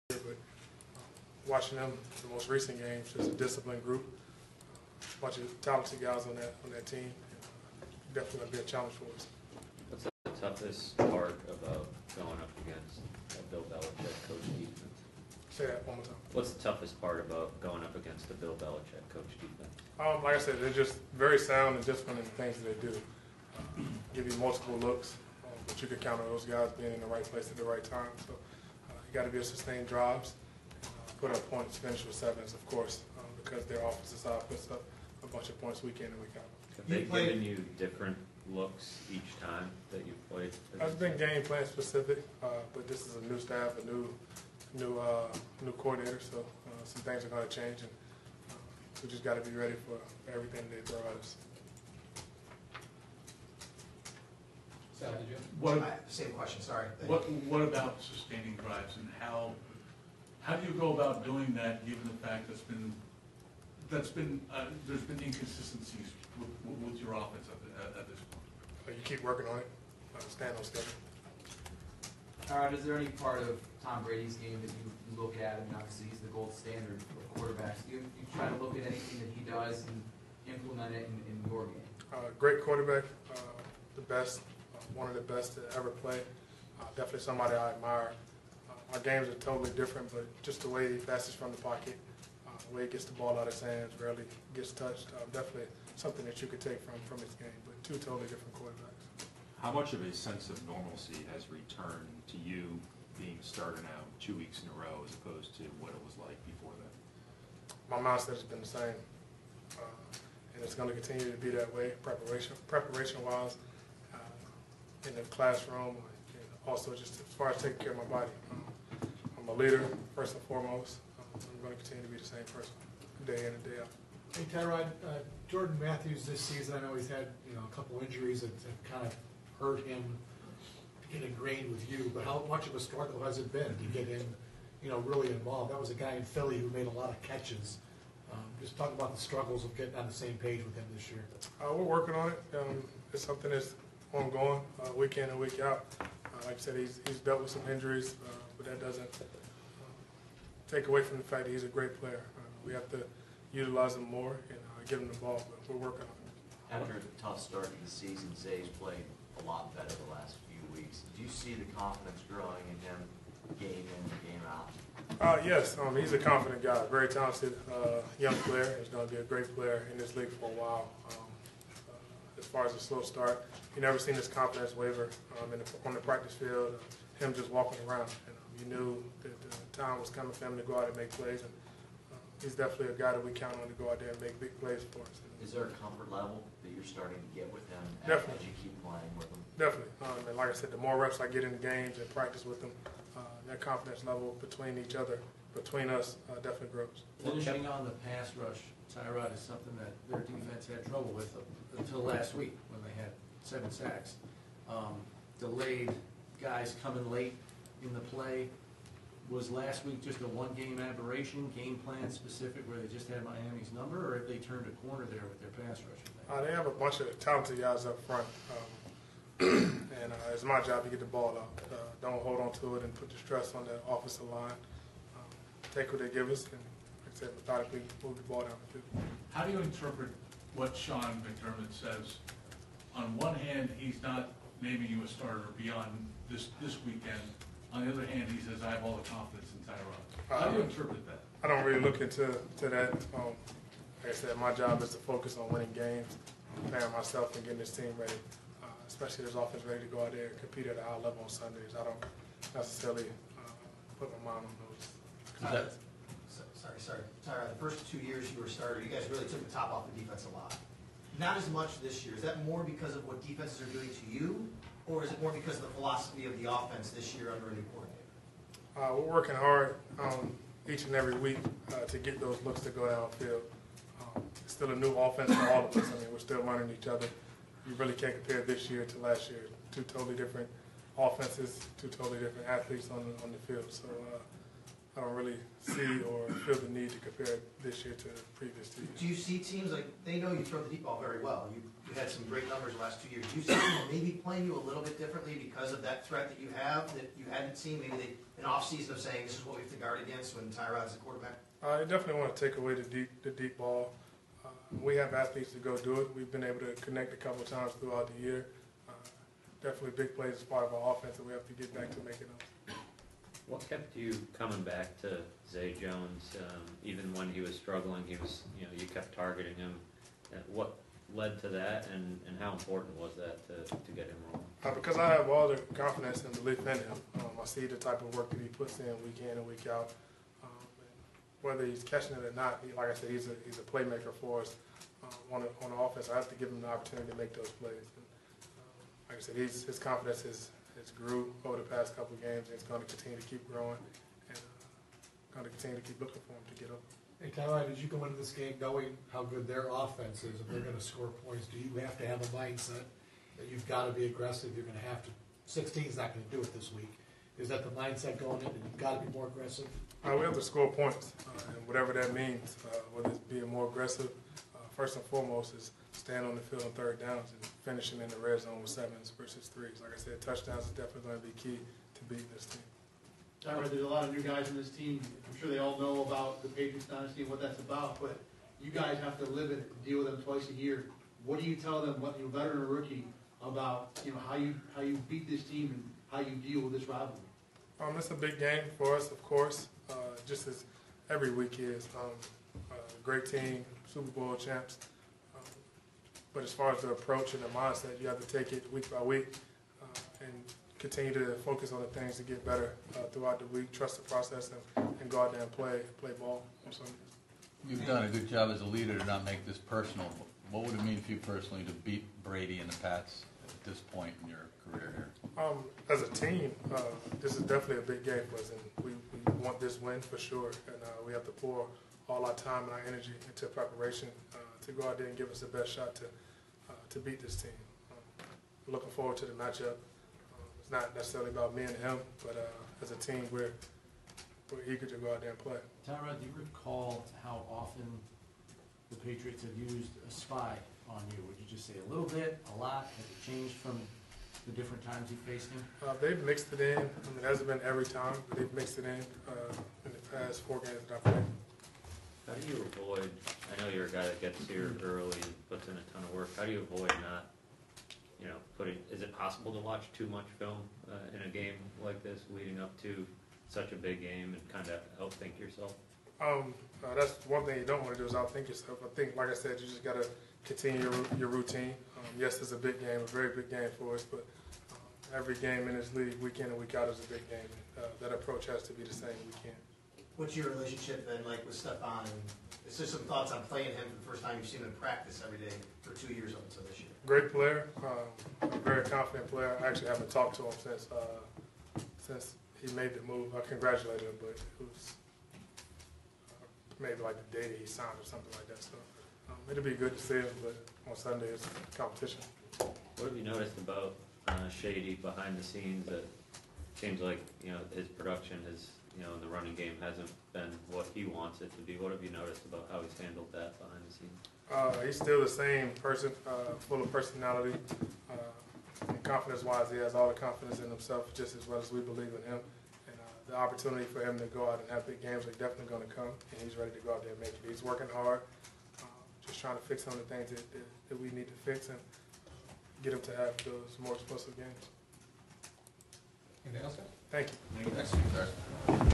but watching them, the most recent games, just a disciplined group, a bunch of talented guys on that team. Definitely going to be a challenge for us. What's the toughest part about going up against a Bill Belichick coach defense? Say that one more time. What's the toughest part about going up against a Bill Belichick coach defense? Like I said, they're just very sound and disciplined in the things that they do. Give you multiple looks, but you can count on those guys being in the right place at the right time. So you got to be able to sustain drives, put up points, finish with sevens, of course, because their offensive side puts up a bunch of points week in and week out. Have they given you different looks each time that you've played? It's been game plan specific, but this is a new staff, a new coordinator, so some things are going to change, and we just got to be ready for everything they throw at us. Same question, sorry. What about sustaining drives, and how do you go about doing that, given the fact there's been inconsistencies with your offense at this point? You keep working on it, stand on schedule. Tyrod, is there any part of Tom Brady's game that you look at? I mean, obviously he's the gold standard for quarterbacks. Do you try to look at anything that he does and implement it in your game? Great quarterback, the best, one of the best to ever play. Definitely somebody I admire. Our games are totally different, but just the way he passes from the pocket, the way he gets the ball out of his hands, rarely gets touched. Definitely something that you could take from his game, but two totally different quarterbacks. How much of a sense of normalcy has returned to you being a starter now 2 weeks in a row as opposed to what it was like before that? My mindset has been the same, and it's going to continue to be that way, preparation-wise, in the classroom, and also just as far as taking care of my body. I'm a leader, first and foremost. I'm going to continue to be the same person day in and day out. Hey, Tyrod, Jordan Matthews this season, I know he's had a couple injuries that have kind of hurt him to get ingrained with you, but how much of a struggle has it been to get him really involved? That was a guy in Philly who made a lot of catches. Just talk about the struggles of getting on the same page with him this year. We're working on it. It's something that's ongoing, week in and week out. Like I said, he's dealt with some injuries, but that doesn't take away from the fact that he's a great player. We have to utilize him more and give him the ball, but we're working on it. After a tough start to the season, Zay's played a lot better the last few weeks. Do you see the confidence growing in him game in, game out? Yes, he's a confident guy, very talented young player. He's going to be a great player in this league for a while. As far as a slow start, you never seen his confidence waver on the practice field, him just walking around. You knew that the time was coming for him to go out and make plays, and he's definitely a guy that we count on to go out there and make big plays for us. Is there a comfort level that you're starting to get with him as you keep playing with him? Definitely. And like I said, the more reps I get in the games and practice with him, that confidence level between each other, between us, definitely grows. Finishing on the pass rush, Tyrod, is something that their defense had trouble with until last week when they had 7 sacks. Delayed guys coming late in the play. Was last week just a one-game aberration, game plan specific, where they just had Miami's number, or have they turned a corner there with their pass rush? They have a bunch of talented guys up front, and it's my job to get the ball out. Don't hold on to it and put the stress on the offensive line. Take what they give us, and like I said, methodically move the ball down the field. How do you interpret what Sean McDermott says? On one hand, he's not naming you a starter beyond this weekend. On the other hand, he says, I have all the confidence in Tyrod. How do you interpret that? I don't really look into that. Like I said, my job is to focus on winning games, preparing myself and getting this team ready, especially this offense ready to go out there and compete at a high level on Sundays. I don't necessarily put my mind on those. Sorry. Tyrod, the first 2 years you were a starter, you guys really took the top off the defense a lot. Not as much this year. Is that more because of what defenses are doing to you, or is it more because of the philosophy of the offense this year under a new coordinator? We're working hard each and every week to get those looks to go downfield. It's still a new offense for all of us. I mean, we're still learning each other. You really can't compare this year to last year. 2 totally different offenses, 2 totally different athletes on the field. So I don't really see or feel the need to compare this year to the previous 2 years. Do you see teams like, they know you throw the deep ball very well. You had some great numbers the last 2 years. Do you see them maybe playing you a little bit differently because of that threat that you have that you hadn't seen? Maybe an off-season of saying this is what we have to guard against when Tyrod's the quarterback? I definitely want to take away the deep ball. We have athletes to go do it. We've been able to connect a couple times throughout the year. Definitely big plays as part of our offense that we have to get back to making those. What kept you coming back to Zay Jones, even when he was struggling? He was, you kept targeting him. What led to that, and how important was that to get him rolling? Because I have all the confidence and belief in him. I see the type of work that he puts in week in and week out. Whether he's catching it or not, like I said, he's a playmaker for us on the offense. I have to give him the opportunity to make those plays. And, like I said, his confidence has grew over the past couple of games, and it's going to continue to keep growing, and going to continue to keep looking for him to get up. Hey, Tyrod, did you go into this game knowing how good their offense is? If they're going to score points, do you have to have a mindset that you've got to be aggressive? You're going to have to. 16's not going to do it this week. Is that the mindset going in, and you've got to be more aggressive? We have to score points, and whatever that means, whether it's being more aggressive, first and foremost is staying on the field on third downs and finishing in the red zone with 7s versus 3s. Like I said, touchdowns is definitely going to be key to beating this team. Tyrod, there's a lot of new guys in this team. I'm sure they all know about the Patriots dynasty and what that's about, but you guys have to live it and deal with them twice a year. What do you tell them, what you're veteran or rookie, about how you beat this team and how you deal with this rivalry? It's a big game for us, of course, just as every week is. Great team, Super Bowl champs. But as far as the approach and the mindset, you have to take it week by week and continue to focus on the things to get better throughout the week, trust the process, and go out there and play ball on Sundays. You've done a good job as a leader to not make this personal. What would it mean for you personally to beat Brady and the Pats at this point in your career here? As a team, this is definitely a big game for us, and we want this win for sure. And we have to pour all our time and our energy into preparation to go out there and give us the best shot to beat this team. We're looking forward to the matchup. It's not necessarily about me and him, but as a team, we're eager to go out there and play. Tyrod, do you recall how often the Patriots have used a spy on you? Would you just say a little bit, a lot? Has it changed from the different times you faced him? They've mixed it in. It hasn't been every time, but they've mixed it in the past 4 games that I've played. How do you avoid, I know you're a guy that gets here early and puts in a ton of work, how do you avoid not, is it possible to watch too much film in a game like this leading up to such a big game and kind of outthink yourself? That's one thing you don't want to do is outthink yourself. I think, like I said, you just got to continue your routine. Yes, it's a big game, a very big game for us, but every game in this league, week in and week out, is a big game. That approach has to be the same week in. What's your relationship then like with Stephon? And it's just some thoughts on playing him for the first time. You've seen him in practice every day for 2 years up until this year. Great player, a very confident player. I actually haven't talked to him since he made the move. I congratulated him, but it was maybe like the day that he signed or something like that. So it'll be good to see him, but on Sunday it's competition. What have you noticed about Shady behind the scenes that seems like, his production is, in the running game hasn't been what he wants it to be? What have you noticed about how he's handled that behind the scenes? He's still the same person, full of personality. And confidence-wise, he has all the confidence in himself just as well as we believe in him. And the opportunity for him to go out and have big games are definitely going to come, and he's ready to go out there and make it. He's working hard, just trying to fix some of the things that we need to fix and get him to have those more explosive games. Anything else, guys? Thank you. Thank you.